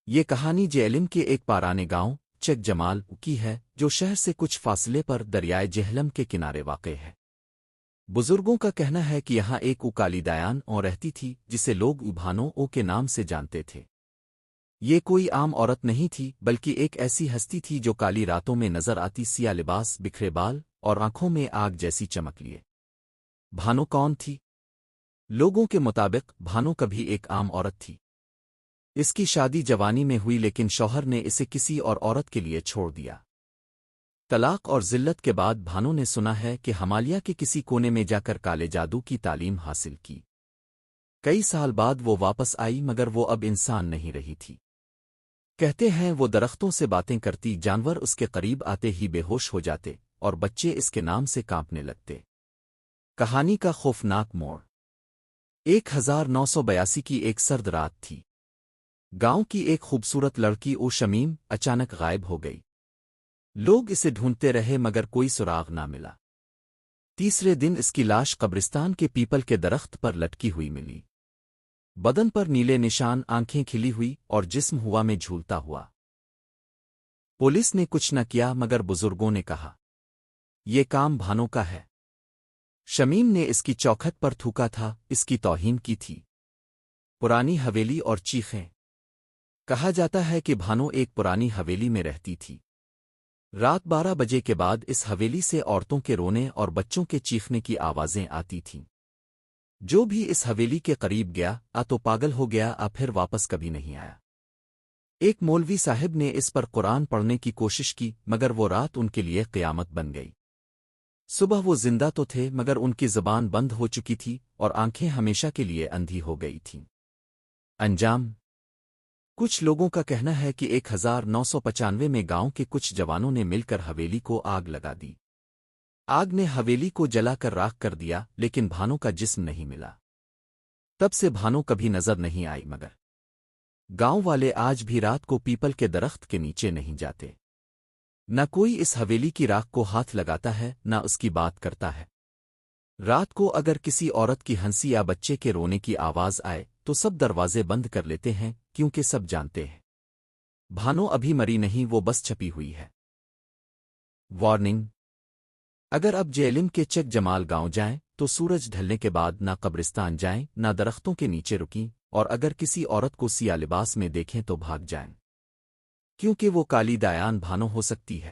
یہ کہانی جیلم کے ایک پارانے گاؤں چک جمال کی ہے جو شہر سے کچھ فاصلے پر دریائے جہلم کے کنارے واقع ہے۔ بزرگوں کا کہنا ہے کہ یہاں ایک کالی دایان اور رہتی تھی جسے لوگ بھانو او کے نام سے جانتے تھے۔ یہ کوئی عام عورت نہیں تھی بلکہ ایک ایسی ہستی تھی جو کالی راتوں میں نظر آتی، سیاہ لباس، بکھرے بال اور آنکھوں میں آگ جیسی چمک لیے۔ بھانو کون تھی؟ لوگوں کے مطابق بھانو کبھی ایک عام عورت تھی۔ اس کی شادی جوانی میں ہوئی لیکن شوہر نے اسے کسی اور عورت کے لیے چھوڑ دیا۔ طلاق اور ذلت کے بعد بھانو نے سنا ہے کہ ہمالیہ کے کسی کونے میں جا کر کالے جادو کی تعلیم حاصل کی۔ کئی سال بعد وہ واپس آئی مگر وہ اب انسان نہیں رہی تھی۔ کہتے ہیں وہ درختوں سے باتیں کرتی، جانور اس کے قریب آتے ہی بے ہوش ہو جاتے اور بچے اس کے نام سے کانپنے لگتے۔ کہانی کا خوفناک موڑ 1982 کی ایک سرد رات تھی۔ گاؤں کی ایک خوبصورت لڑکی او شمیم اچانک غائب ہو گئی۔ لوگ اسے ڈھونڈتے رہے مگر کوئی سراغ نہ ملا۔ تیسرے دن اس کی لاش قبرستان کے پیپل کے درخت پر لٹکی ہوئی ملی۔ بدن پر نیلے نشان، آنکھیں کھلی ہوئی اور جسم ہوا میں جھولتا ہوا۔ پولیس نے کچھ نہ کیا مگر بزرگوں نے کہا یہ کام بھانو کا ہے۔ شمیم نے اس کی چوکھٹ پر تھوکا تھا، اس کی توہین کی تھی۔ پرانی حویلی اور چیخیں۔ کہا جاتا ہے کہ بھانو ایک پرانی حویلی میں رہتی تھی۔ رات 12 بجے کے بعد اس حویلی سے عورتوں کے رونے اور بچوں کے چیخنے کی آوازیں آتی تھیں۔ جو بھی اس حویلی کے قریب گیا تو پاگل ہو گیا، پھر واپس کبھی نہیں آیا۔ ایک مولوی صاحب نے اس پر قرآن پڑھنے کی کوشش کی مگر وہ رات ان کے لیے قیامت بن گئی۔ صبح وہ زندہ تو تھے مگر ان کی زبان بند ہو چکی تھی اور آنکھیں ہمیشہ کے لیے اندھی ہو گئی تھیں۔ انجام کچھ لوگوں کا کہنا ہے کہ 1995 میں گاؤں کے کچھ جوانوں نے مل کر حویلی کو آگ لگا دی۔ آگ نے حویلی کو جلا کر راکھ کر دیا لیکن بھانو کا جسم نہیں ملا۔ تب سے بھانو کبھی نظر نہیں آئی مگر گاؤں والے آج بھی رات کو پیپل کے درخت کے نیچے نہیں جاتے۔ نہ کوئی اس حویلی کی راکھ کو ہاتھ لگاتا ہے، نہ اس کی بات کرتا ہے۔ رات کو اگر کسی عورت کی ہنسی یا بچے کے رونے کی آواز آئے تو سب دروازے بند کر لیتے ہیں کیونکہ سب جانتے ہیں بھانو ابھی مری نہیں، وہ بس چھپی ہوئی ہے۔ وارننگ: اگر اب جیلم کے چک جمال گاؤں جائیں تو سورج ڈھلنے کے بعد نہ قبرستان جائیں نہ درختوں کے نیچے رکیں، اور اگر کسی عورت کو سیاہ لباس میں دیکھیں تو بھاگ جائیں، کیونکہ وہ کالی دایان بھانو ہو سکتی ہے۔